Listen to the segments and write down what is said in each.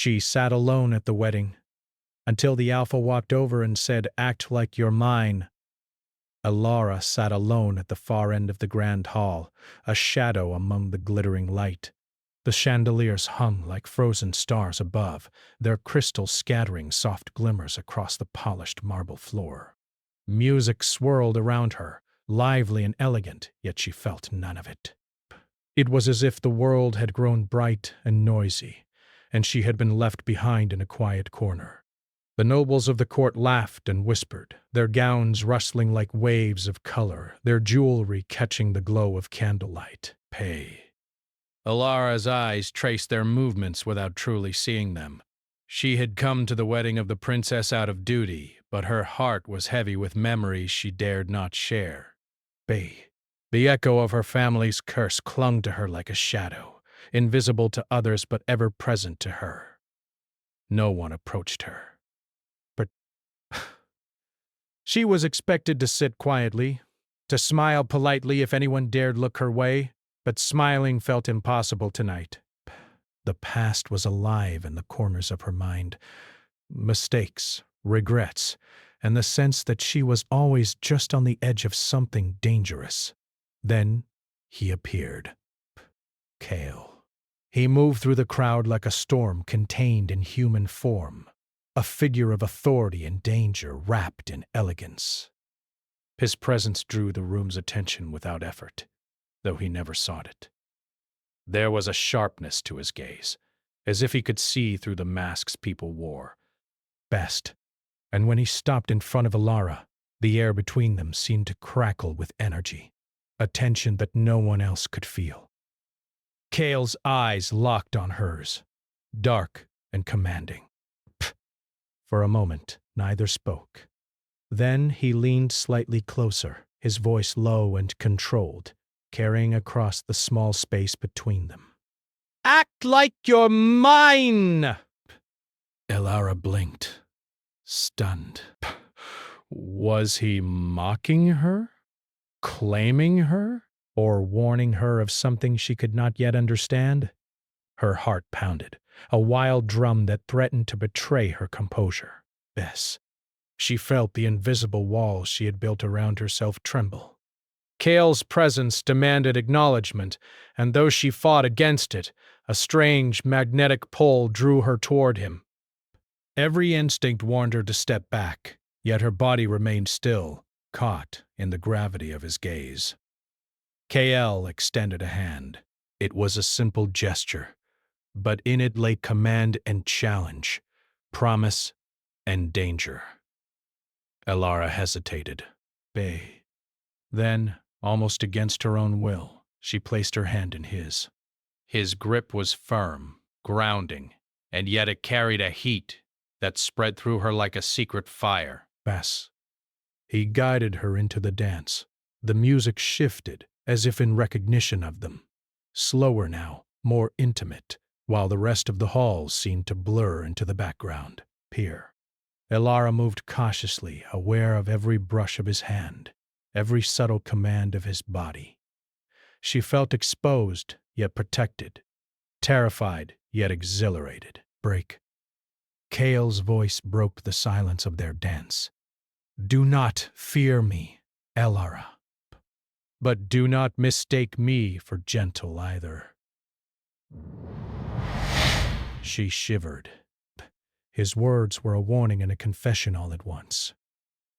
She sat alone at the wedding, until the alpha walked over and said, "Act like you're mine." Alara sat alone at the far end of the grand hall, a shadow among the glittering light. The chandeliers hung like frozen stars above, their crystals scattering soft glimmers across the polished marble floor. Music swirled around her, lively and elegant, yet she felt none of it. It was as if the world had grown bright and noisy, and she had been left behind in a quiet corner. The nobles of the court laughed and whispered, their gowns rustling like waves of color, their jewelry catching the glow of candlelight. Pay. Alara's eyes traced their movements without truly seeing them. She had come to the wedding of the princess out of duty, but her heart was heavy with memories she dared not share. Pay. The echo of her family's curse clung to her like a shadow, invisible to others but ever present to her. No one approached her. But she was expected to sit quietly, to smile politely if anyone dared look her way, but smiling felt impossible tonight. The past was alive in the corners of her mind. Mistakes, regrets, and the sense that she was always just on the edge of something dangerous. Then he appeared. Kale. He moved through the crowd like a storm contained in human form, a figure of authority and danger wrapped in elegance. His presence drew the room's attention without effort, though he never sought it. There was a sharpness to his gaze, as if he could see through the masks people wore. Best, and when he stopped in front of Alara, the air between them seemed to crackle with energy, a tension that no one else could feel. Kale's eyes locked on hers, dark and commanding. For a moment, neither spoke. Then he leaned slightly closer, his voice low and controlled, carrying across the small space between them. "Act like you're mine!" Alara blinked, stunned. Was he mocking her? Claiming her? Or warning her of something she could not yet understand? Her heart pounded, a wild drum that threatened to betray her composure. Yes, she felt the invisible walls she had built around herself tremble. Kale's presence demanded acknowledgement, and though she fought against it, a strange magnetic pull drew her toward him. Every instinct warned her to step back, yet her body remained still, caught in the gravity of his gaze. KL extended a hand. It was a simple gesture, but in it lay command and challenge, promise and danger. Alara hesitated. Bay. Then, almost against her own will, she placed her hand in his. His grip was firm, grounding, and yet it carried a heat that spread through her like a secret fire. Bess. He guided her into the dance. The music shifted, as if in recognition of them. Slower now, more intimate, while the rest of the hall seemed to blur into the background. Peer. Alara moved cautiously, aware of every brush of his hand, every subtle command of his body. She felt exposed, yet protected, terrified, yet exhilarated. Break. Kale's voice broke the silence of their dance. "Do not fear me, Alara. But do not mistake me for gentle either." She shivered. His words were a warning and a confession all at once.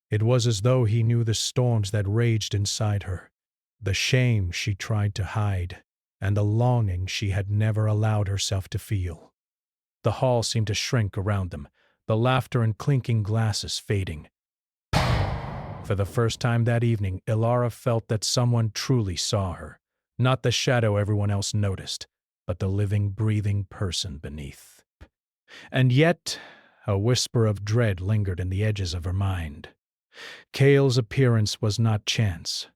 It was as though he knew the storms that raged inside her, the shame she tried to hide, and the longing she had never allowed herself to feel. The hall seemed to shrink around them, the laughter and clinking glasses fading. For the first time that evening, Alara felt that someone truly saw her, not the shadow everyone else noticed, but the living, breathing person beneath. And yet, a whisper of dread lingered in the edges of her mind. Kale's appearance was not chance.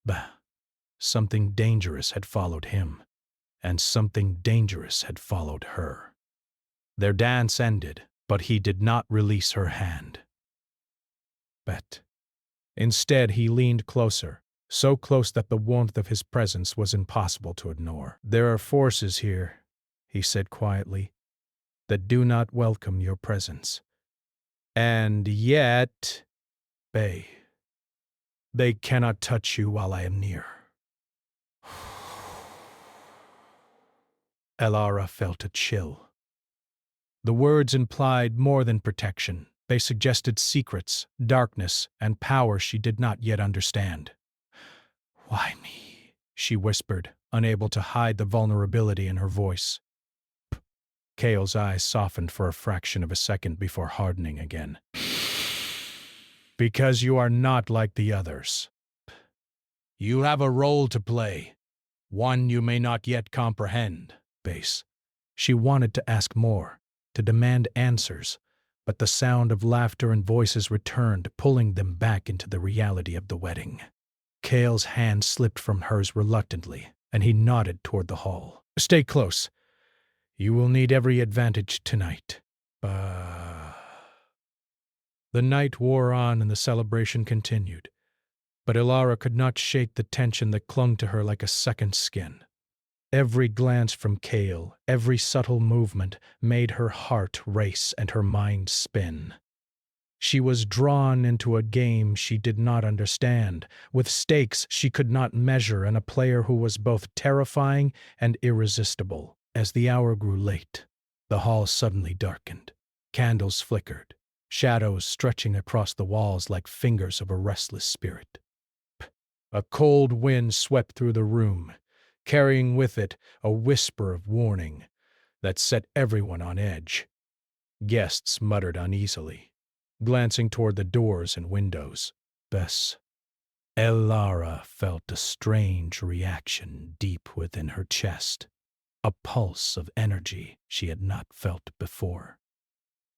Bah, something dangerous had followed him, and something dangerous had followed her. Their dance ended, but he did not release her hand. But instead, he leaned closer, so close that the warmth of his presence was impossible to ignore. "There are forces here," he said quietly, that do not welcome your presence. And yet, they cannot touch you while I am near. Elara felt a chill. The words implied more than protection. They suggested secrets, darkness, and power she did not yet understand. "Why me?" she whispered, unable to hide the vulnerability in her voice. Kale's eyes softened for a fraction of a second before hardening again. "Because you are not like the others. You have a role to play, one you may not yet comprehend." Base. She wanted to ask more, to demand answers, but the sound of laughter and voices returned, pulling them back into the reality of the wedding. Kale's hand slipped from hers reluctantly, and he nodded toward the hall. "Stay close. You will need every advantage tonight." The night wore on and the celebration continued, but Elara could not shake the tension that clung to her like a second skin. Every glance from Kale, every subtle movement, made her heart race and her mind spin. She was drawn into a game she did not understand, with stakes she could not measure and a player who was both terrifying and irresistible. As the hour grew late, the hall suddenly darkened. Candles flickered, shadows stretching across the walls like fingers of a restless spirit. A cold wind swept through the room, carrying with it a whisper of warning that set everyone on edge. Guests muttered uneasily, glancing toward the doors and windows. Elara felt a strange reaction deep within her chest, a pulse of energy she had not felt before.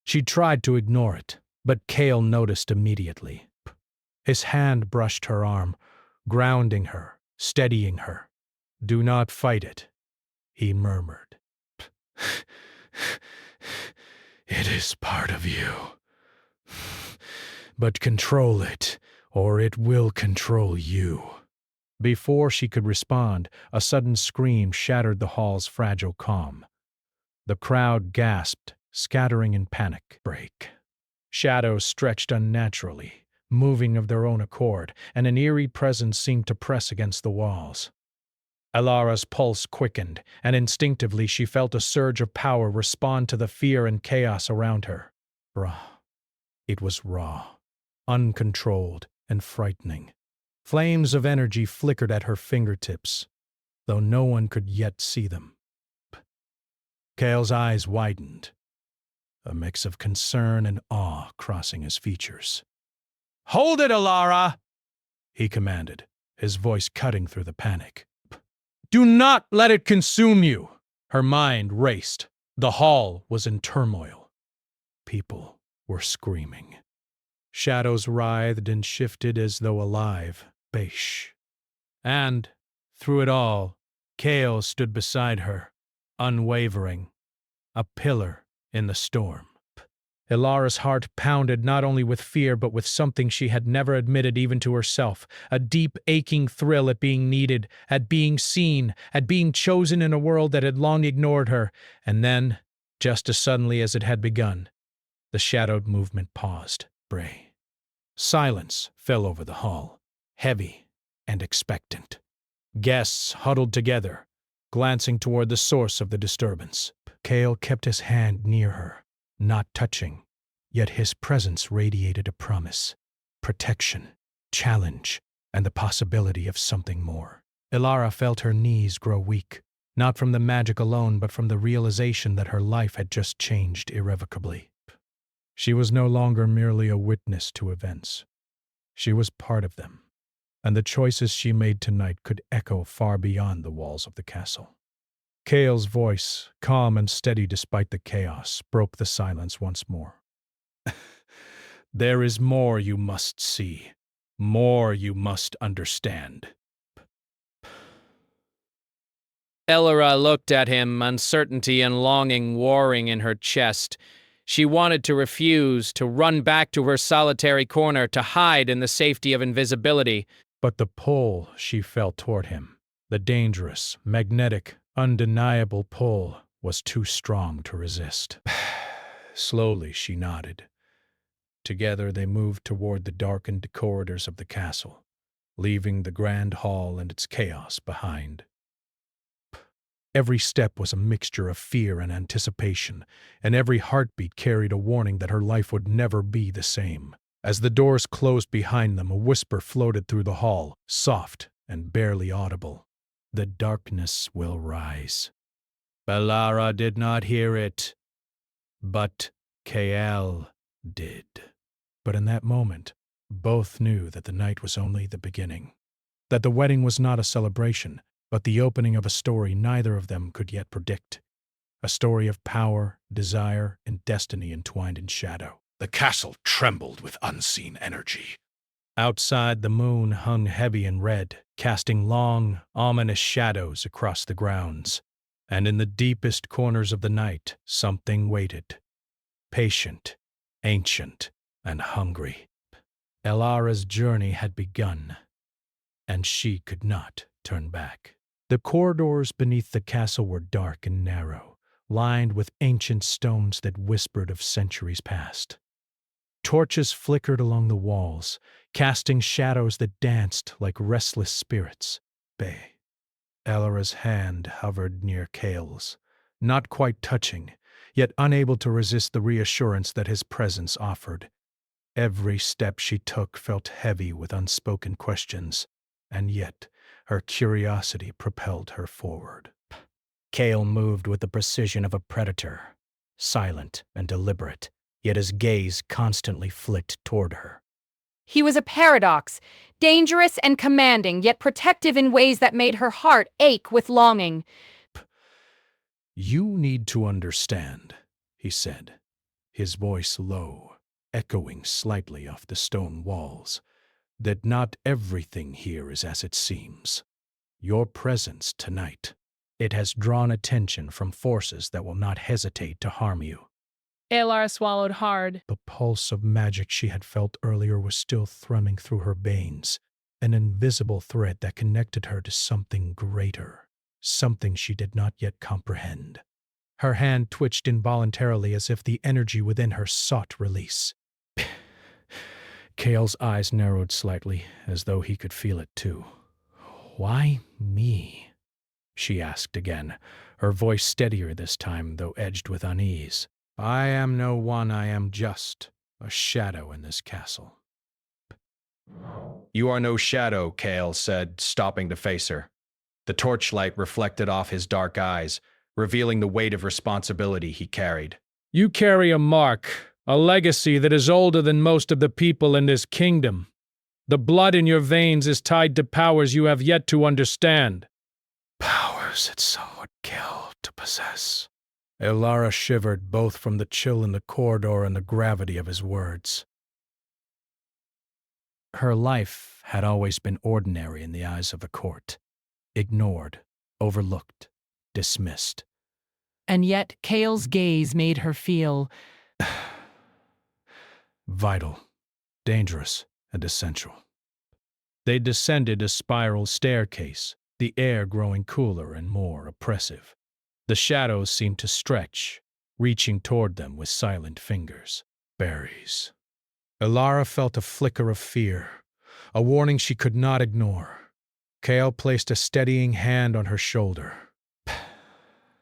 She tried to ignore it, but Kale noticed immediately. His hand brushed her arm, grounding her, steadying her. "Do not fight it," he murmured. "It is part of you. But control it, or it will control you." Before she could respond, a sudden scream shattered the hall's fragile calm. The crowd gasped, scattering in panic. Break. Shadows stretched unnaturally, moving of their own accord, and an eerie presence seemed to press against the walls. Elara's pulse quickened, and instinctively she felt a surge of power respond to the fear and chaos around her. It was raw, uncontrolled, and frightening. Flames of energy flickered at her fingertips, though no one could yet see them. Kale's eyes widened, a mix of concern and awe crossing his features. "Hold it, Elara!" he commanded, his voice cutting through the panic. "Do not let it consume you!" Her mind raced. The hall was in turmoil. People were screaming. Shadows writhed and shifted as though alive. And, through it all, Kale stood beside her, unwavering, a pillar in the storm. Elara's heart pounded not only with fear but with something she had never admitted even to herself, a deep, aching thrill at being needed, at being seen, at being chosen in a world that had long ignored her. And then, just as suddenly as it had begun, the shadowed movement paused. Silence fell over the hall, heavy and expectant. Guests huddled together, glancing toward the source of the disturbance. Kale kept his hand near her, not touching, yet his presence radiated a promise, protection, challenge, and the possibility of something more. Elara felt her knees grow weak, not from the magic alone but from the realization that her life had just changed irrevocably. She was no longer merely a witness to events. She was part of them, and the choices she made tonight could echo far beyond the walls of the castle. Kale's voice, calm and steady despite the chaos, broke the silence once more. "There is more you must see, more you must understand." Elara looked at him, uncertainty and longing warring in her chest. She wanted to refuse, to run back to her solitary corner, to hide in the safety of invisibility. But the pull she felt toward him, the dangerous, magnetic, undeniable pull, was too strong to resist. Slowly she nodded. Together they moved toward the darkened corridors of the castle, leaving the grand hall and its chaos behind. Every step was a mixture of fear and anticipation, and every heartbeat carried a warning that her life would never be the same. As the doors closed behind them, a whisper floated through the hall, soft and barely audible. "The darkness will rise." Elara did not hear it, but Kael did. But in that moment, both knew that the night was only the beginning, that the wedding was not a celebration, but the opening of a story neither of them could yet predict. A story of power, desire, and destiny entwined in shadow. The castle trembled with unseen energy. Outside, the moon hung heavy and red, casting long, ominous shadows across the grounds. And in the deepest corners of the night, something waited. Patient, ancient, and hungry. Elara's journey had begun, and she could not turn back. The corridors beneath the castle were dark and narrow, lined with ancient stones that whispered of centuries past. Torches flickered along the walls, casting shadows that danced like restless spirits. Elara's hand hovered near Kael's, not quite touching, yet unable to resist the reassurance that his presence offered. Every step she took felt heavy with unspoken questions, and yet her curiosity propelled her forward. Kael moved with the precision of a predator, silent and deliberate, yet his gaze constantly flicked toward her. He was a paradox, dangerous and commanding, yet protective in ways that made her heart ache with longing. "You need to understand," he said, his voice low, echoing slightly off the stone walls, "that not everything here is as it seems. Your presence tonight, it has drawn attention from forces that will not hesitate to harm you." Elara swallowed hard. The pulse of magic she had felt earlier was still thrumming through her veins, an invisible thread that connected her to something greater, something she did not yet comprehend. Her hand twitched involuntarily as if the energy within her sought release. Kael's eyes narrowed slightly, as though he could feel it too. "Why me?" she asked again, her voice steadier this time, though edged with unease. "I am no one, I am just a shadow in this castle." "You are no shadow," Kael said, stopping to face her. The torchlight reflected off his dark eyes, revealing the weight of responsibility he carried. "You carry a mark, a legacy that is older than most of the people in this kingdom. The blood in your veins is tied to powers you have yet to understand." Powers that some would kill to possess. Elara shivered both from the chill in the corridor and the gravity of his words. Her life had always been ordinary in the eyes of the court, ignored, overlooked, dismissed. And yet Kael's gaze made her feel vital, dangerous, and essential. They descended a spiral staircase, the air growing cooler and more oppressive. The shadows seemed to stretch, reaching toward them with silent fingers. Berries. Elara felt a flicker of fear, a warning she could not ignore. Kael placed a steadying hand on her shoulder.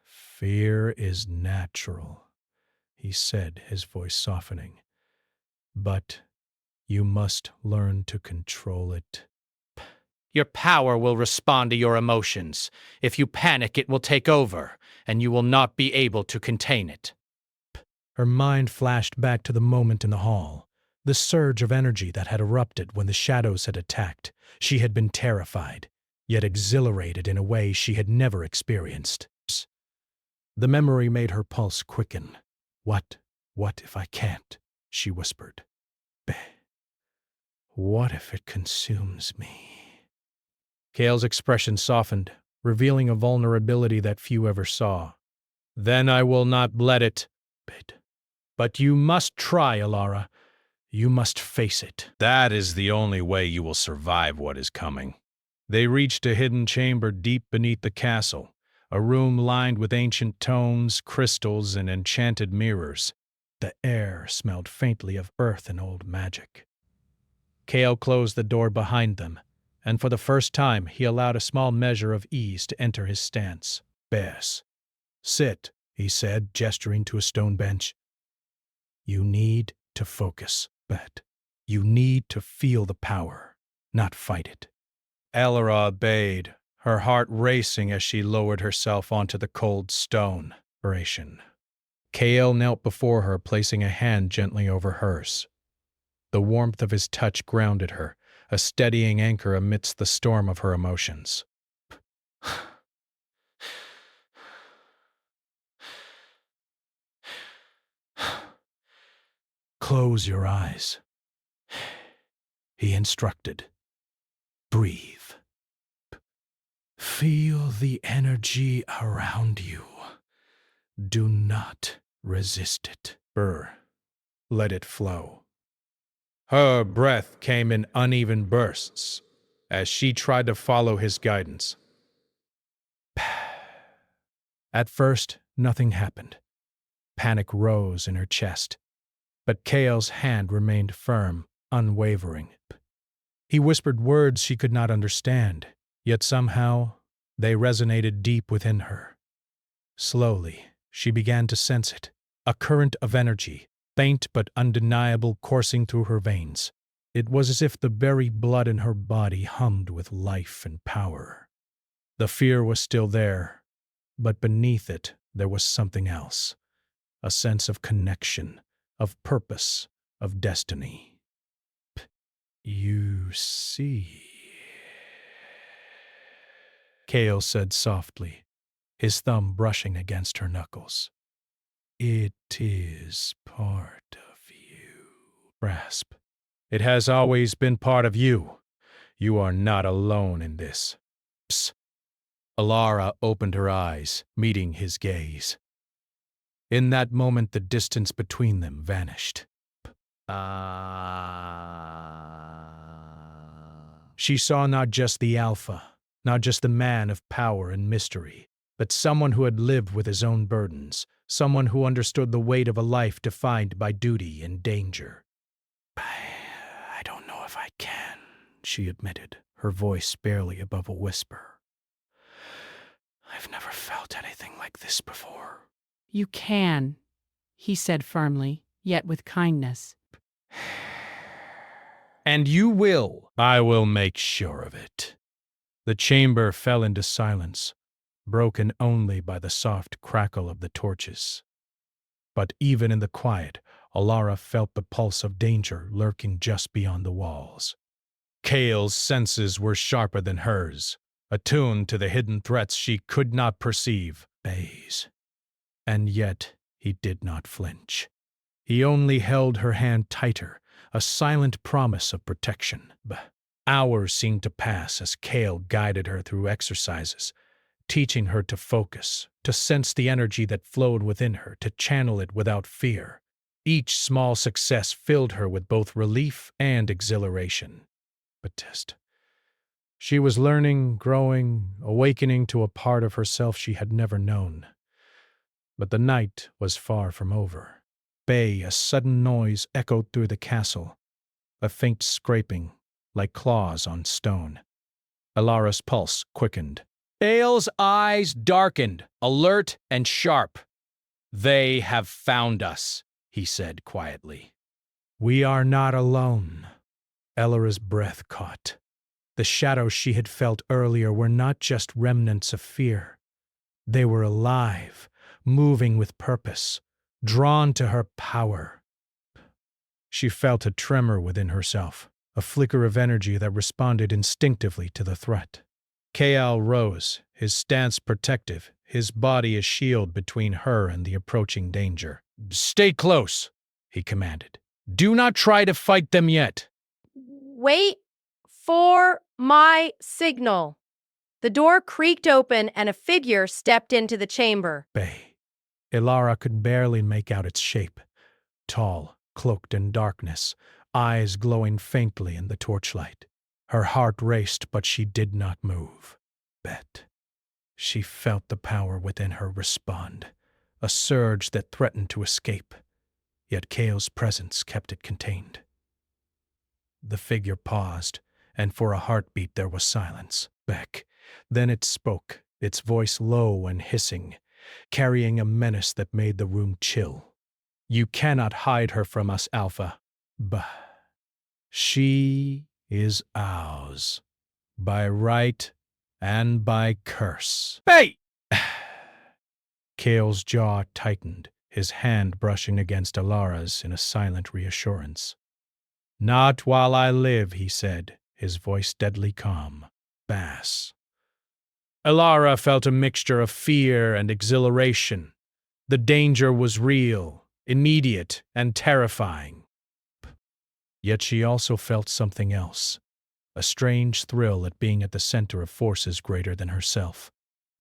"Fear is natural," he said, his voice softening. "But you must learn to control it." Your power will respond to your emotions. If you panic, it will take over, and you will not be able to contain it. Her mind flashed back to the moment in the hall, the surge of energy that had erupted when the shadows had attacked. She had been terrified, yet exhilarated in a way she had never experienced. The memory made her pulse quicken. What if I can't?" she whispered. "What if it consumes me?" Kael's expression softened, revealing a vulnerability that few ever saw. "Then I will not let it. But you must try, Elara. You must face it." "That is the only way you will survive what is coming." They reached a hidden chamber deep beneath the castle, a room lined with ancient tomes, crystals, and enchanted mirrors. The air smelled faintly of earth and old magic. Kale closed the door behind them, and for the first time he allowed a small measure of ease to enter his stance. "Bess, sit," he said, gesturing to a stone bench. "You need to focus, Bet. You need to feel the power, not fight it." Elora obeyed, her heart racing as she lowered herself onto the cold stone. Kale knelt before her, placing a hand gently over hers. The warmth of his touch grounded her, a steadying anchor amidst the storm of her emotions. "Close your eyes," he instructed. "Breathe. Feel the energy around you. Do not resist it. Let it flow." Her breath came in uneven bursts as she tried to follow his guidance. At first, nothing happened. Panic rose in her chest, but Kale's hand remained firm, unwavering. He whispered words she could not understand, yet somehow they resonated deep within her. Slowly, she began to sense it, a current of energy, faint but undeniable, coursing through her veins. It was as if the very blood in her body hummed with life and power. The fear was still there, but beneath it there was something else, a sense of connection, of purpose, of destiny. "You see," Kale said softly, his thumb brushing against her knuckles. "It is part of you." Rasp. "It has always been part of you. You are not alone in this." Psst. Alara opened her eyes, meeting his gaze. In that moment, the distance between them vanished. She saw not just the Alpha, not just the man of power and mystery, but someone who had lived with his own burdens, someone who understood the weight of a life defined by duty and danger. I don't know if I can," she admitted, her voice barely above a whisper. "I've never felt anything like this before." You can, he said firmly, yet with kindness. "And you will." "I will make sure of it." The chamber fell into silence, broken only by the soft crackle of the torches. But even in the quiet, Alara felt the pulse of danger lurking just beyond the walls. Kale's senses were sharper than hers, attuned to the hidden threats she could not perceive. And yet he did not flinch. He only held her hand tighter, a silent promise of protection. Hours seemed to pass as Kale guided her through exercises, teaching her to focus, to sense the energy that flowed within her, to channel it without fear. Each small success filled her with both relief and exhilaration. She was learning, growing, awakening to a part of herself she had never known. But the night was far from over. A sudden noise echoed through the castle, a faint scraping, like claws on stone. Alara's pulse quickened. Kale's eyes darkened, alert and sharp. "They have found us," he said quietly. "We are not alone." Elora's breath caught. The shadows she had felt earlier were not just remnants of fear. They were alive, moving with purpose, drawn to her power. She felt a tremor within herself, a flicker of energy that responded instinctively to the threat. Kaal rose, his stance protective, his body a shield between her and the approaching danger. "Stay close," he commanded. "Do not try to fight them yet." "Wait for my signal." The door creaked open and a figure stepped into the chamber. Elara could barely make out its shape. Tall, cloaked in darkness, eyes glowing faintly in the torchlight. Her heart raced, but she did not move. She felt the power within her respond, a surge that threatened to escape. yet Kale's presence kept it contained. The figure paused, and for a heartbeat there was silence. Beck. Then it spoke, its voice low and hissing, carrying a menace that made the room chill. You cannot hide her from us, Alpha. Bah. She is ours, by right and by curse. Hey! Kale's jaw tightened, his hand brushing against Alara's in a silent reassurance. Not while I live, he said, his voice deadly calm. Bass. Alara felt a mixture of fear and exhilaration. The danger was real, immediate, and terrifying. Yet she also felt something else, a strange thrill at being at the center of forces greater than herself,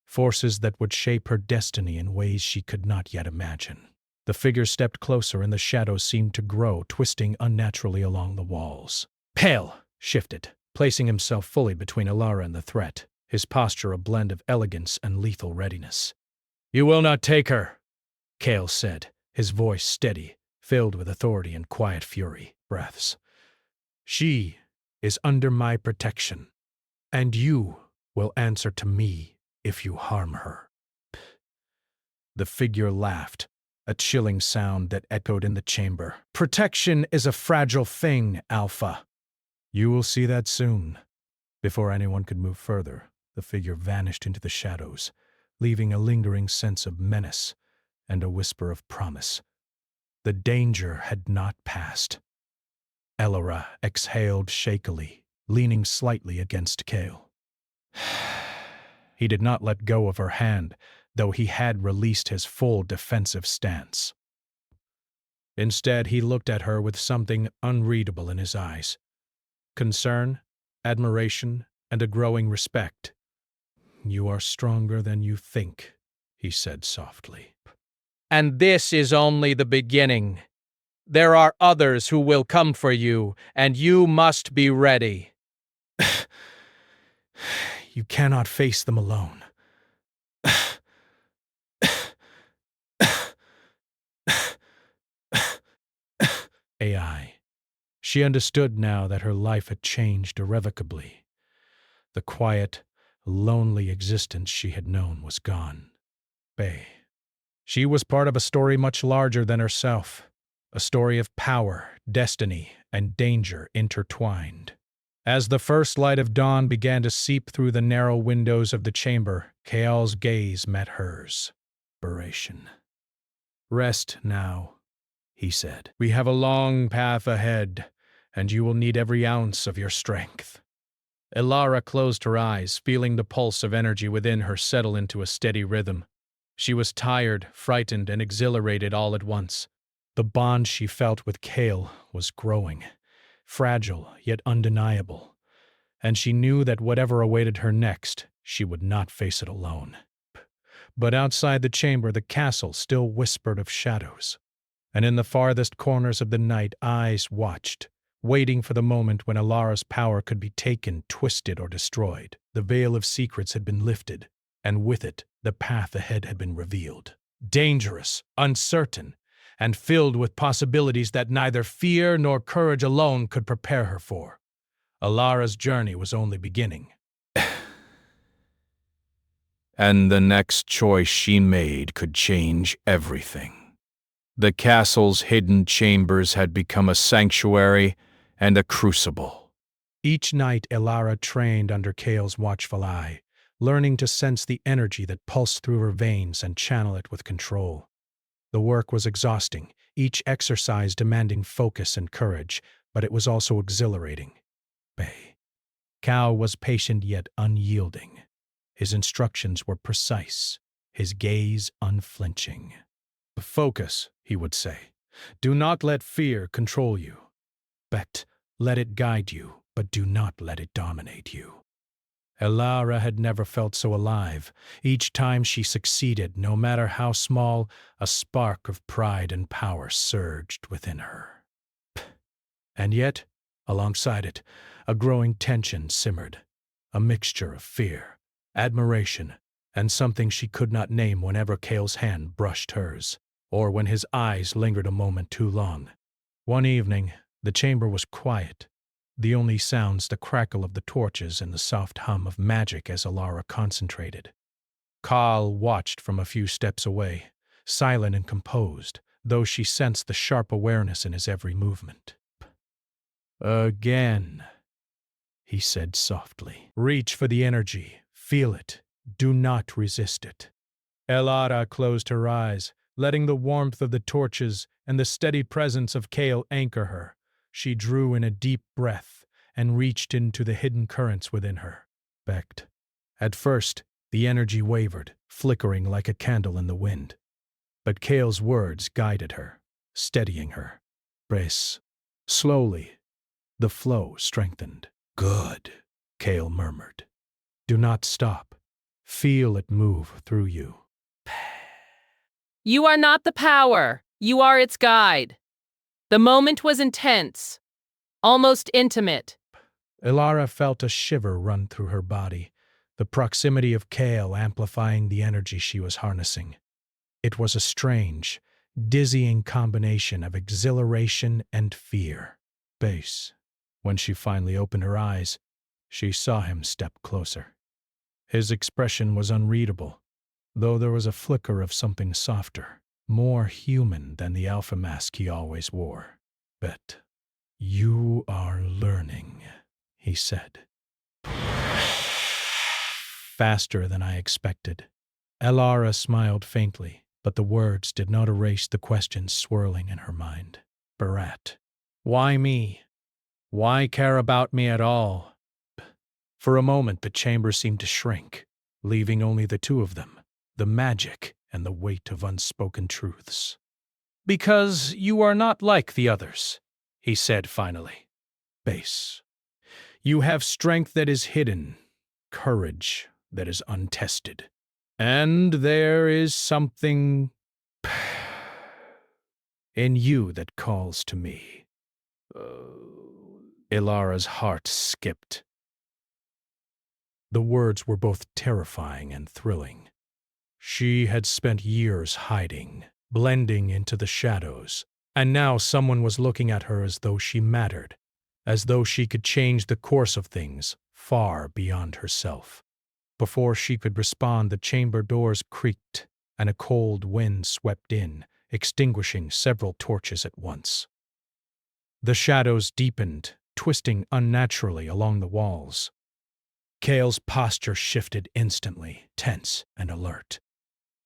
forces that would shape her destiny in ways she could not yet imagine. The figure stepped closer and the shadows seemed to grow, twisting unnaturally along the walls. Pale shifted, placing himself fully between Alara and the threat, his posture a blend of elegance and lethal readiness. You will not take her, Kale said, his voice steady, filled with authority and quiet fury. Breaths. She is under my protection, and you will answer to me if you harm her. The figure laughed, a chilling sound that echoed in the chamber. Protection is a fragile thing, Alpha. You will see that soon. Before anyone could move further, the figure vanished into the shadows, leaving a lingering sense of menace and a whisper of promise. The danger had not passed. Alara exhaled shakily, leaning slightly against Kale. He did not let go of her hand, though he had released his full defensive stance. Instead, he looked at her with something unreadable in his eyes. Concern, admiration, and a growing respect. You are stronger than you think, he said softly. And this is only the beginning. There are others who will come for you, and you must be ready. You cannot face them alone. AI. She understood now that her life had changed irrevocably. The quiet, lonely existence she had known was gone. Bay. She was part of a story much larger than herself, a story of power, destiny, and danger intertwined. As the first light of dawn began to seep through the narrow windows of the chamber, Kale's gaze met hers. Inspiration. Rest now, he said. We have a long path ahead, and you will need every ounce of your strength. Alara closed her eyes, feeling the pulse of energy within her settle into a steady rhythm. She was tired, frightened, and exhilarated all at once. The bond she felt with Kale was growing, fragile yet undeniable, and she knew that whatever awaited her next, she would not face it alone. But outside the chamber, the castle still whispered of shadows, and in the farthest corners of the night, eyes watched, waiting for the moment when Alara's power could be taken, twisted, or destroyed. The veil of secrets had been lifted, and with it, the path ahead had been revealed. Dangerous, uncertain, and filled with possibilities that neither fear nor courage alone could prepare her for. Alara's journey was only beginning. And the next choice she made could change everything. The castle's hidden chambers had become a sanctuary and a crucible. Each night, Alara trained under Kale's watchful eye, learning to sense the energy that pulsed through her veins and channel it with control. The work was exhausting, each exercise demanding focus and courage, but it was also exhilarating. Bay. Cal was patient yet unyielding. His instructions were precise, his gaze unflinching. Focus, he would say. Do not let fear control you. But let it guide you, but do not let it dominate you. Alara had never felt so alive. Each time she succeeded, no matter how small, a spark of pride and power surged within her. And yet, alongside it, a growing tension simmered, a mixture of fear, admiration, and something she could not name whenever Kale's hand brushed hers. or when his eyes lingered a moment too long. One evening, the chamber was quiet. The only sounds the crackle of the torches and the soft hum of magic as Alara concentrated. Carl watched from a few steps away, silent and composed, though she sensed the sharp awareness in his every movement. "Again," he said softly. "Reach for the energy. Feel it. Do not resist it." Elara closed her eyes, letting the warmth of the torches and the steady presence of Kale anchor her. She drew in a deep breath and reached into the hidden currents within her. Becked. At first, the energy wavered, flickering like a candle in the wind. But Kale's words guided her, steadying her. Brace. Slowly, the flow strengthened. "Good," Kale murmured. "Do not stop. Feel it move through you." You are not the power. You are its guide. The moment was intense, almost intimate. Elara felt a shiver run through her body, the proximity of Kale amplifying the energy she was harnessing. It was a strange, dizzying combination of exhilaration and fear. Base. When she finally opened her eyes, she saw him step closer. His expression was unreadable, though there was a flicker of something softer, more human than the alpha mask he always wore. "Bet you are learning," he said. Faster than I expected. Elara smiled faintly, but the words did not erase the questions swirling in her mind. Barat. Why me? Why care about me at all? For a moment the chamber seemed to shrink, leaving only the two of them, the magic and the weight of unspoken truths. "Because you are not like the others," he said finally. "Base. You have strength that is hidden, courage that is untested. And there is something in you that calls to me." Ilara's heart skipped. The words were both terrifying and thrilling. She had spent years hiding, blending into the shadows, and now someone was looking at her as though she mattered, as though she could change the course of things far beyond herself. Before she could respond, the chamber doors creaked, and a cold wind swept in, extinguishing several torches at once. The shadows deepened, twisting unnaturally along the walls. Kale's posture shifted instantly, tense and alert.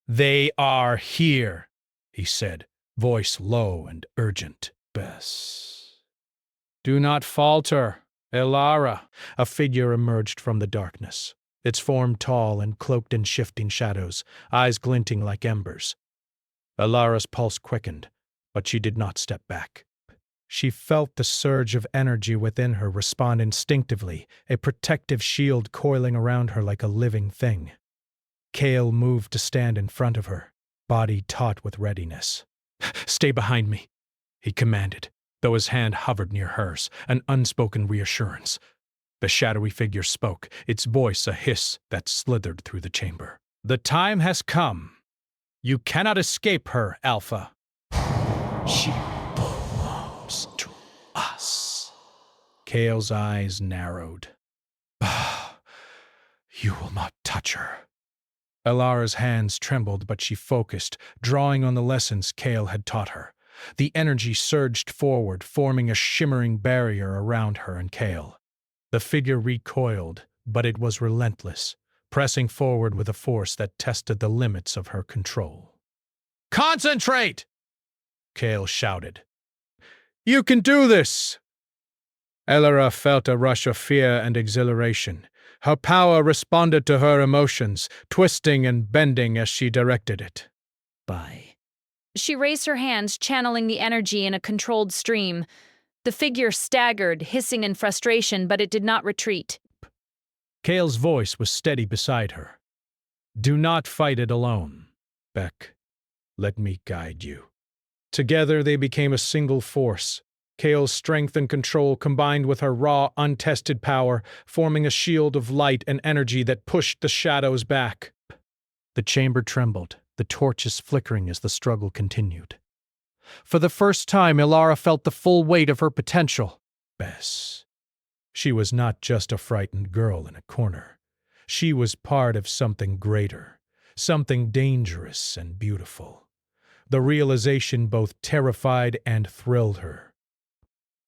"They are here," he said, voice low and urgent. "Bess. Do not falter, Elara." A figure emerged from the darkness, its form tall and cloaked in shifting shadows, eyes glinting like embers. Elara's pulse quickened, but she did not step back. She felt the surge of energy within her respond instinctively, a protective shield coiling around her like a living thing. Kale moved to stand in front of her, body taut with readiness. "Stay behind me," he commanded, though his hand hovered near hers, an unspoken reassurance. The shadowy figure spoke, its voice a hiss that slithered through the chamber. "The time has come. You cannot escape her, Alpha. She belongs to us." Kale's eyes narrowed. "You will not touch her." Elara's hands trembled, but she focused, drawing on the lessons Kale had taught her. The energy surged forward, forming a shimmering barrier around her and Kale. The figure recoiled, but it was relentless, pressing forward with a force that tested the limits of her control. "Concentrate!" Kale shouted. "You can do this!" Elara felt a rush of fear and exhilaration. Her power responded to her emotions, twisting and bending as she directed it. "Bye." She raised her hands, channeling the energy in a controlled stream. The figure staggered, hissing in frustration, but it did not retreat. Kale's voice was steady beside her. "Do not fight it alone, Beck. Let me guide you." Together they became a single force. Kale's strength and control combined with her raw, untested power, forming a shield of light and energy that pushed the shadows back. The chamber trembled, the torches flickering as the struggle continued. For the first time, Ilara felt the full weight of her potential. Bess. She was not just a frightened girl in a corner. She was part of something greater, something dangerous and beautiful. The realization both terrified and thrilled her.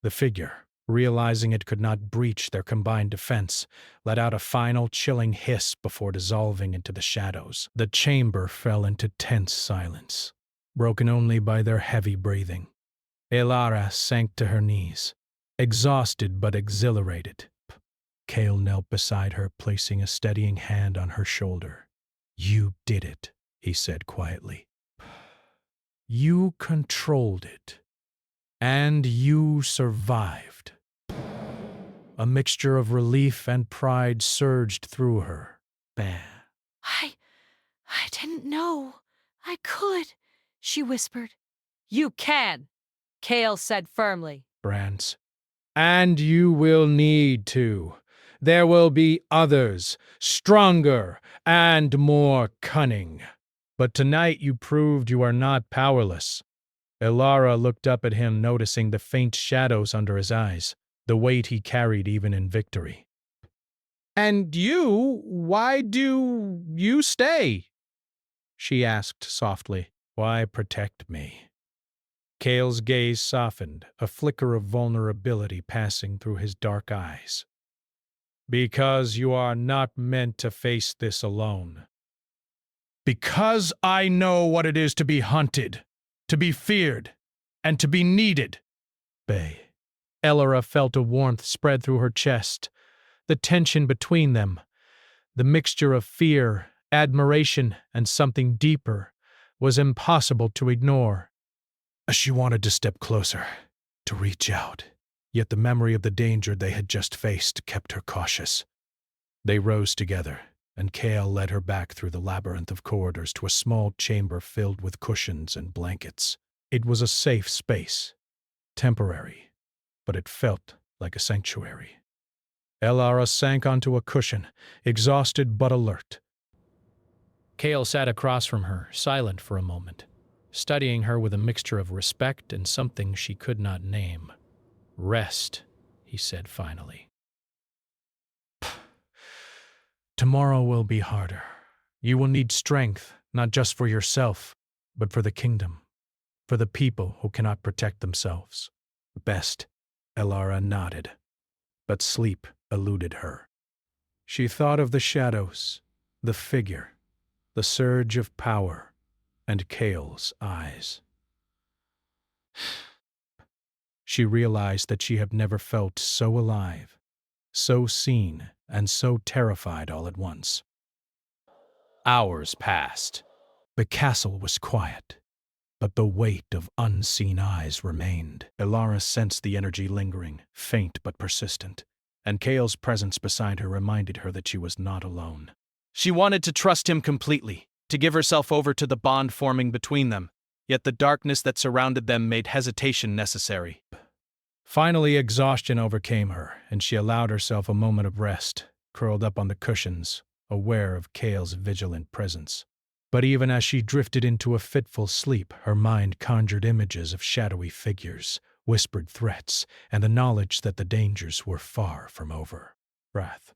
The figure, realizing it could not breach their combined defense, let out a final chilling hiss before dissolving into the shadows. The chamber fell into tense silence, broken only by their heavy breathing. Ilara sank to her knees, exhausted but exhilarated. Cale knelt beside her, placing a steadying hand on her shoulder. "You did it," he said quietly. "You controlled it. And you survived." A mixture of relief and pride surged through her. Bah. I didn't know I could, she whispered. You can, Cale said firmly. Brands. And you will need to. There will be others, stronger and more cunning. But tonight you proved you are not powerless. Ilara looked up at him, noticing the faint shadows under his eyes, the weight he carried even in victory. "And you, why do you stay?" she asked softly. "Why protect me?" Cale's gaze softened, a flicker of vulnerability passing through his dark eyes. "Because you are not meant to face this alone. Because I know what it is to be hunted, to be feared, and to be needed." Bay. Ilara felt a warmth spread through her chest. The tension between them, the mixture of fear, admiration, and something deeper, was impossible to ignore. She wanted to step closer, to reach out, yet the memory of the danger they had just faced kept her cautious. They rose together, and Cale led her back through the labyrinth of corridors to a small chamber filled with cushions and blankets. It was a safe space, temporary, but it felt like a sanctuary. Ilara sank onto a cushion, exhausted but alert. Cale sat across from her, silent for a moment, studying her with a mixture of respect and something she could not name. "Rest," he said finally. "Tomorrow will be harder. You will need strength, not just for yourself, but for the kingdom, for the people who cannot protect themselves." "Best," Ilara nodded, but sleep eluded her. She thought of the shadows, the figure, the surge of power, and Cale's eyes. She realized that she had never felt so alive, so seen, and so terrified all at once. Hours passed. The castle was quiet, but the weight of unseen eyes remained. Ilara sensed the energy lingering, faint but persistent, and Cale's presence beside her reminded her that she was not alone. She wanted to trust him completely, to give herself over to the bond forming between them, yet the darkness that surrounded them made hesitation necessary. Finally, exhaustion overcame her, and she allowed herself a moment of rest, curled up on the cushions, aware of Cale's vigilant presence. But even as she drifted into a fitful sleep, her mind conjured images of shadowy figures, whispered threats, and the knowledge that the dangers were far from over. Wrath.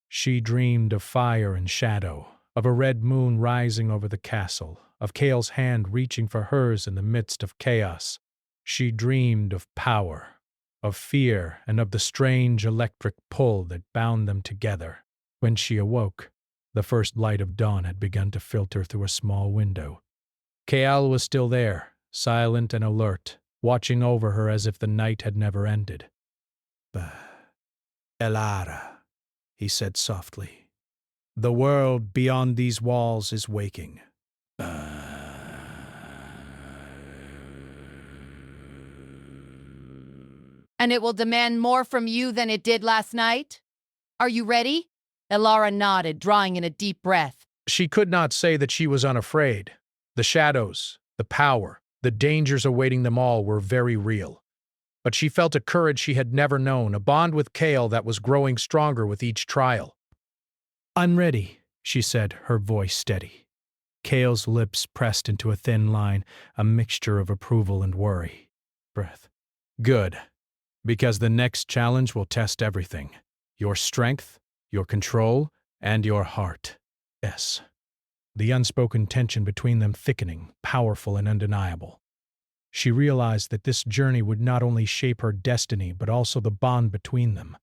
She dreamed of fire and shadow, of a red moon rising over the castle, of Cale's hand reaching for hers in the midst of chaos. She dreamed of power, of fear, and of the strange electric pull that bound them together. When she awoke, the first light of dawn had begun to filter through a small window. Cale was still there, silent and alert, watching over her as if the night had never ended. "Ilara," he said softly. "The world beyond these walls is waking." And it will demand more from you than it did last night? Are you ready? Ilara nodded, drawing in a deep breath. She could not say that she was unafraid. The shadows, the power, the dangers awaiting them all were very real. But she felt a courage she had never known, a bond with Cale that was growing stronger with each trial. "I'm ready," she said, her voice steady. Kale's lips pressed into a thin line, a mixture of approval and worry. Breath. Good, because the next challenge will test everything. Your strength, your control, and your heart. Yes. The unspoken tension between them thickening, powerful and undeniable. She realized that this journey would not only shape her destiny, but also the bond between them.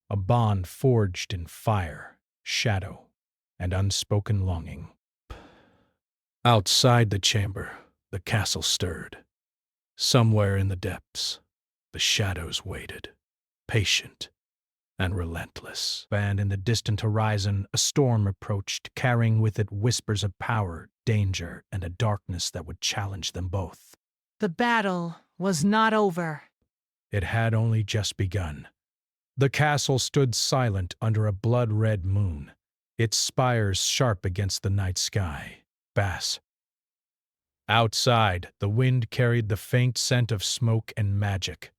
A bond forged in fire, shadow, and unspoken longing. Outside the chamber, the castle stirred. Somewhere in the depths, the shadows waited, patient and relentless. And in the distant horizon, a storm approached, carrying with it whispers of power, danger, and a darkness that would challenge them both. The battle was not over. It had only just begun. The castle stood silent under a blood-red moon, its spires sharp against the night sky. Bass. Outside, the wind carried the faint scent of smoke and magic,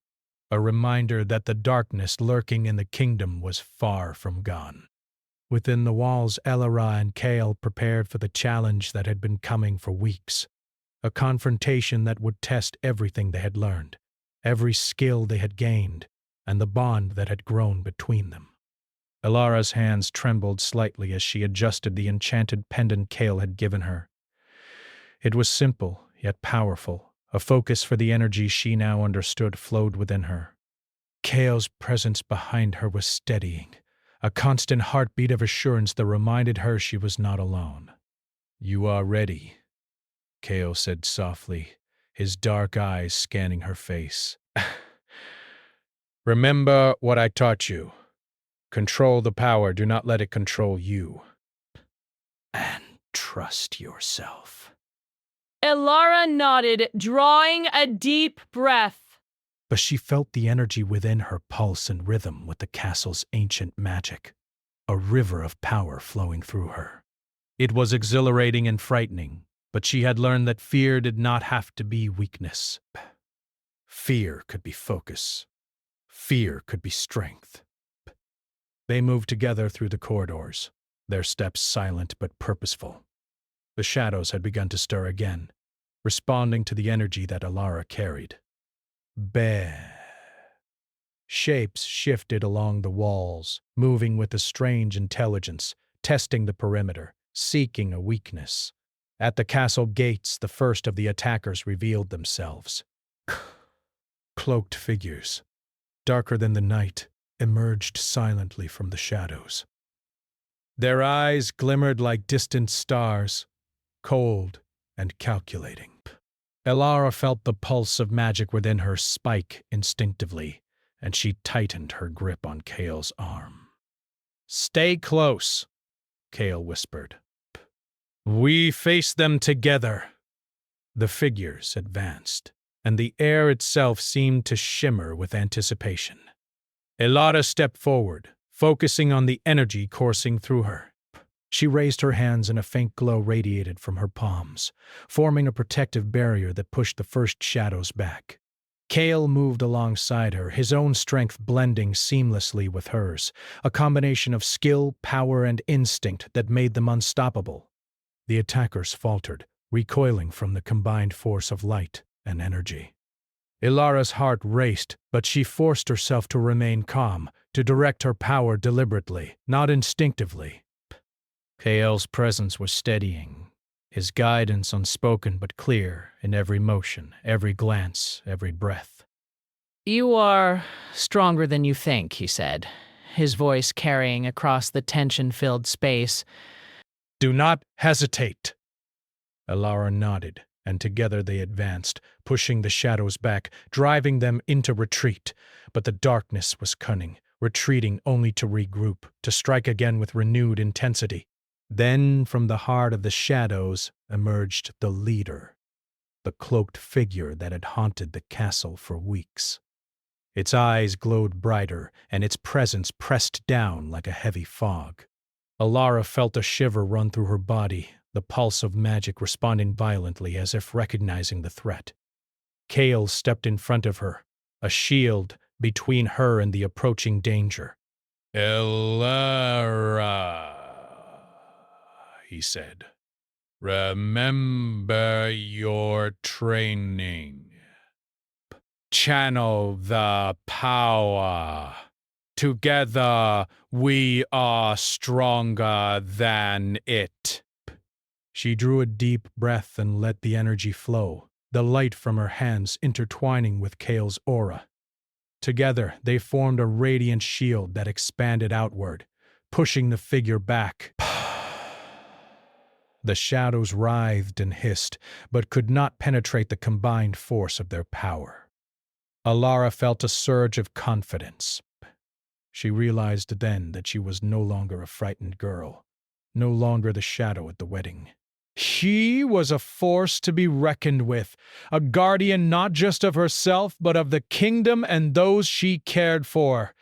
a reminder that the darkness lurking in the kingdom was far from gone. Within the walls, Elara and Kale prepared for the challenge that had been coming for weeks, a confrontation that would test everything they had learned, every skill they had gained, and the bond that had grown between them. Elara's hands trembled slightly as she adjusted the enchanted pendant Kale had given her. It was simple, yet powerful, a focus for the energy she now understood flowed within her. Kale's presence behind her was steadying, a constant heartbeat of assurance that reminded her she was not alone. "You are ready," Kale said softly, his dark eyes scanning her face. "Remember what I taught you. Control the power, do not let it control you. And trust yourself." Elara nodded, drawing a deep breath. But she felt the energy within her pulse in rhythm with the castle's ancient magic, a river of power flowing through her. It was exhilarating and frightening, but she had learned that fear did not have to be weakness. Fear could be focus. Fear could be strength. They moved together through the corridors, their steps silent but purposeful. The shadows had begun to stir again, responding to the energy that Elara carried. Bear. Shapes shifted along the walls, moving with a strange intelligence, testing the perimeter, seeking a weakness. At the castle gates, the first of the attackers revealed themselves. Cloaked figures, darker than the night, emerged silently from the shadows. Their eyes glimmered like distant stars, cold and calculating. Elara felt the pulse of magic within her spike instinctively, and she tightened her grip on Kale's arm. "Stay close," Kale whispered. "We face them together." The figures advanced, and the air itself seemed to shimmer with anticipation. Elara stepped forward, focusing on the energy coursing through her. She raised her hands and a faint glow radiated from her palms, forming a protective barrier that pushed the first shadows back. Kale moved alongside her, his own strength blending seamlessly with hers, a combination of skill, power, and instinct that made them unstoppable. The attackers faltered, recoiling from the combined force of light and energy. Elara's heart raced, but she forced herself to remain calm, to direct her power deliberately, not instinctively. Kale's presence was steadying, his guidance unspoken but clear in every motion, every glance, every breath. "You are stronger than you think," he said, his voice carrying across the tension-filled space. "Do not hesitate." Elara nodded, and together they advanced, pushing the shadows back, driving them into retreat. But the darkness was cunning, retreating only to regroup, to strike again with renewed intensity. Then, from the heart of the shadows, emerged the leader, the cloaked figure that had haunted the castle for weeks. Its eyes glowed brighter, and its presence pressed down like a heavy fog. Elara felt a shiver run through her body, the pulse of magic responding violently as if recognizing the threat. Kale stepped in front of her, a shield between her and the approaching danger. "Elara," he said, Remember your training. Channel the power. Together, we are stronger than it. She drew a deep breath and let the energy flow, the light from her hands intertwining with Kale's aura. Together, they formed a radiant shield that expanded outward, pushing the figure back. The shadows writhed and hissed, but could not penetrate the combined force of their power. Alara felt a surge of confidence. She realized then that she was no longer a frightened girl, no longer the shadow at the wedding. She was a force to be reckoned with, a guardian not just of herself, but of the kingdom and those she cared for.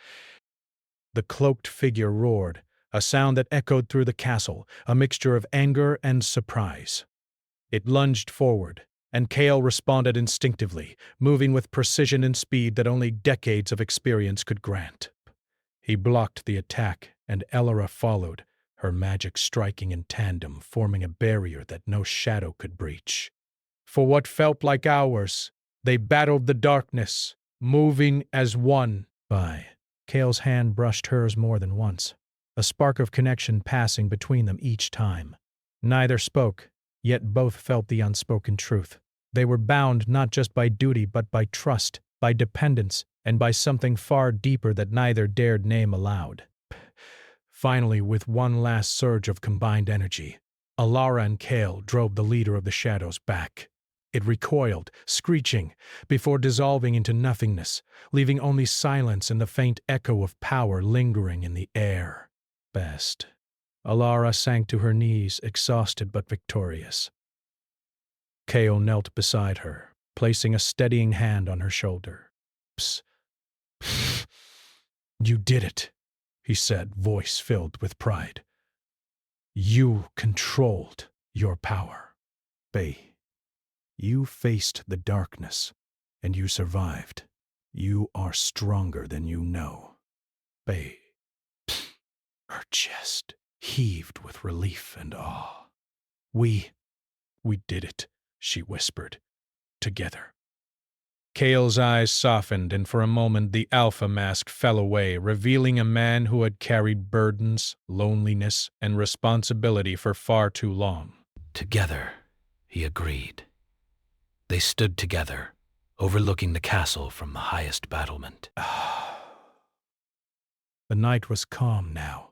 The cloaked figure roared, a sound that echoed through the castle, a mixture of anger and surprise. It lunged forward, and Kale responded instinctively, moving with precision and speed that only decades of experience could grant. He blocked the attack, and Elara followed, her magic striking in tandem, forming a barrier that no shadow could breach. For what felt like hours, they battled the darkness, moving as one. Kale's hand brushed hers more than once, a spark of connection passing between them each time. Neither spoke, yet both felt the unspoken truth. They were bound not just by duty but by trust, by dependence, and by something far deeper that neither dared name aloud. Finally, with one last surge of combined energy, Alara and Kale drove the leader of the shadows back. It recoiled, screeching, before dissolving into nothingness, leaving only silence and the faint echo of power lingering in the air. Best. Alara sank to her knees, exhausted but victorious. Kale knelt beside her, placing a steadying hand on her shoulder. "Psst. You did it," he said, voice filled with pride. "You controlled your power. Faye, you faced the darkness, and you survived. You are stronger than you know." Faye. Her chest heaved with relief and awe. We did it," she whispered. "Together." Kale's eyes softened, and for a moment the alpha mask fell away, revealing a man who had carried burdens, loneliness, and responsibility for far too long. "Together," he agreed. They stood together, overlooking the castle from the highest battlement. The night was calm now,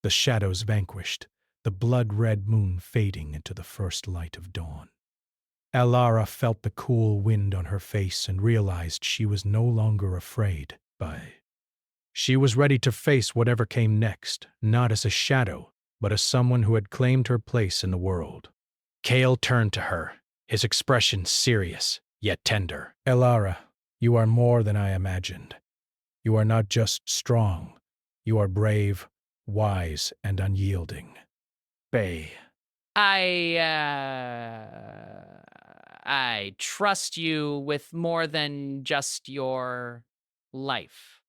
the shadows vanquished, the blood-red moon fading into the first light of dawn. Alara felt the cool wind on her face and realized she was no longer afraid. She was ready to face whatever came next, not as a shadow, but as someone who had claimed her place in the world. Kale turned to her, his expression serious, yet tender. "Alara, you are more than I imagined. You are not just strong. You are brave, wise, and unyielding." Faye. I trust you with more than just your life.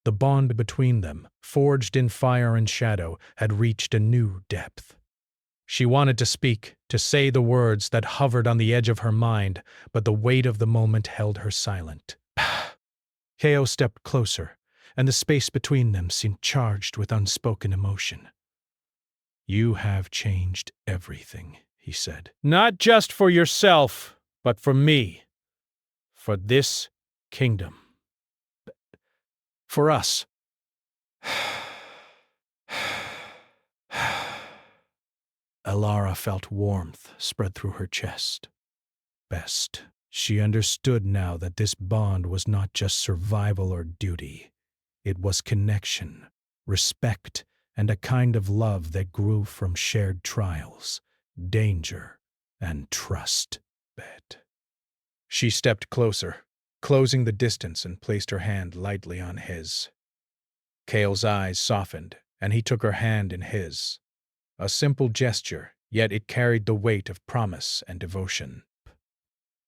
The bond between them, forged in fire and shadow, had reached a new depth. She wanted to speak, to say the words that hovered on the edge of her mind, but the weight of the moment held her silent. Keo stepped closer, and the space between them seemed charged with unspoken emotion. "You have changed everything," he said. "Not just for yourself, but for me. For this kingdom. For us." Alara felt warmth spread through her chest. Best. She understood now that this bond was not just survival or duty. It was connection, respect, and a kind of love that grew from shared trials, danger, and trust. She stepped closer, closing the distance, and placed her hand lightly on his. Kale's eyes softened, and he took her hand in his. A simple gesture, yet it carried the weight of promise and devotion.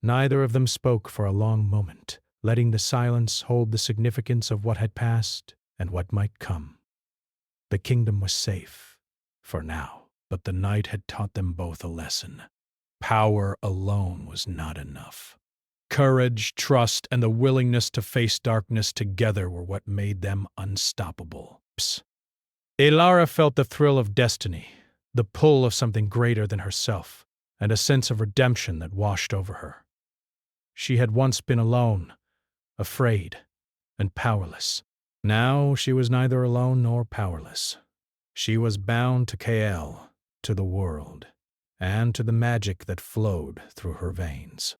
Neither of them spoke for a long moment, letting the silence hold the significance of what had passed and what might come. The kingdom was safe, for now. But the night had taught them both a lesson. Power alone was not enough. Courage, trust, and the willingness to face darkness together were what made them unstoppable. Elara felt the thrill of destiny, the pull of something greater than herself, and a sense of redemption that washed over her. She had once been alone, afraid, and powerless. Now she was neither alone nor powerless. She was bound to Kael, to the world, and to the magic that flowed through her veins.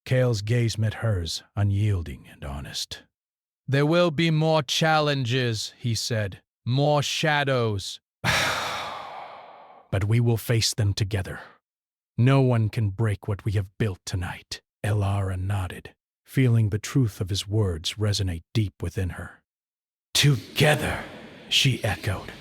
Kael's gaze met hers, unyielding and honest. "There will be more challenges," he said. "More shadows." "But we will face them together. No one can break what we have built tonight." Elara nodded, feeling the truth of his words resonate deep within her. "Together," she echoed.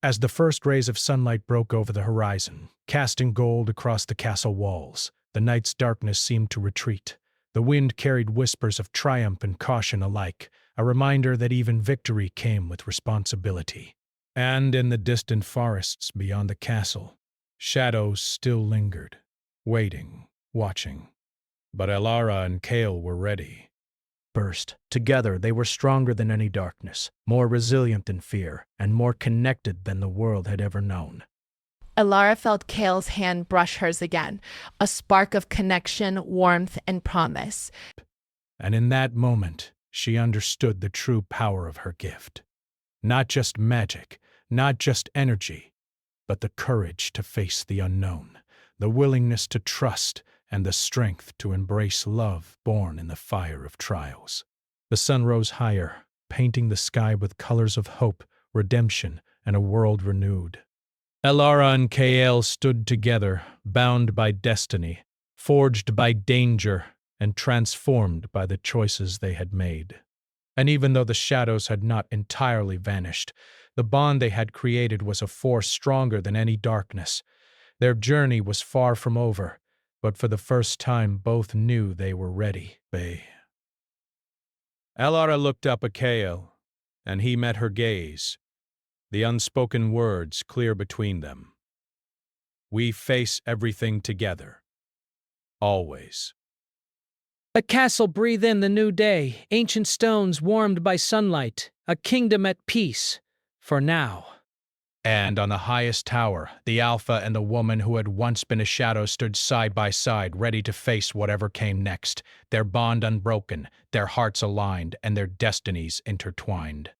As the first rays of sunlight broke over the horizon, casting gold across the castle walls, the night's darkness seemed to retreat. The wind carried whispers of triumph and caution alike, a reminder that even victory came with responsibility. And in the distant forests beyond the castle, shadows still lingered, waiting, watching. But Elara and Kael were ready. Together, they were stronger than any darkness, more resilient than fear, and more connected than the world had ever known. Elara felt Kael's hand brush hers again, a spark of connection, warmth, and promise. And in that moment, she understood the true power of her gift. Not just magic, not just energy, but the courage to face the unknown, the willingness to trust, and the strength to embrace love born in the fire of trials. The sun rose higher, painting the sky with colors of hope, redemption, and a world renewed. Elara and Kael stood together, bound by destiny, forged by danger, and transformed by the choices they had made. And even though the shadows had not entirely vanished, the bond they had created was a force stronger than any darkness. Their journey was far from over, but for the first time both knew they were ready. Elara looked up at Kael, and he met her gaze, the unspoken words clear between them. "We face everything together. Always." A castle breathe in the new day, ancient stones warmed by sunlight, a kingdom at peace, for now. And on the highest tower, the Alpha and the woman who had once been a shadow stood side by side, ready to face whatever came next, their bond unbroken, their hearts aligned, and their destinies intertwined.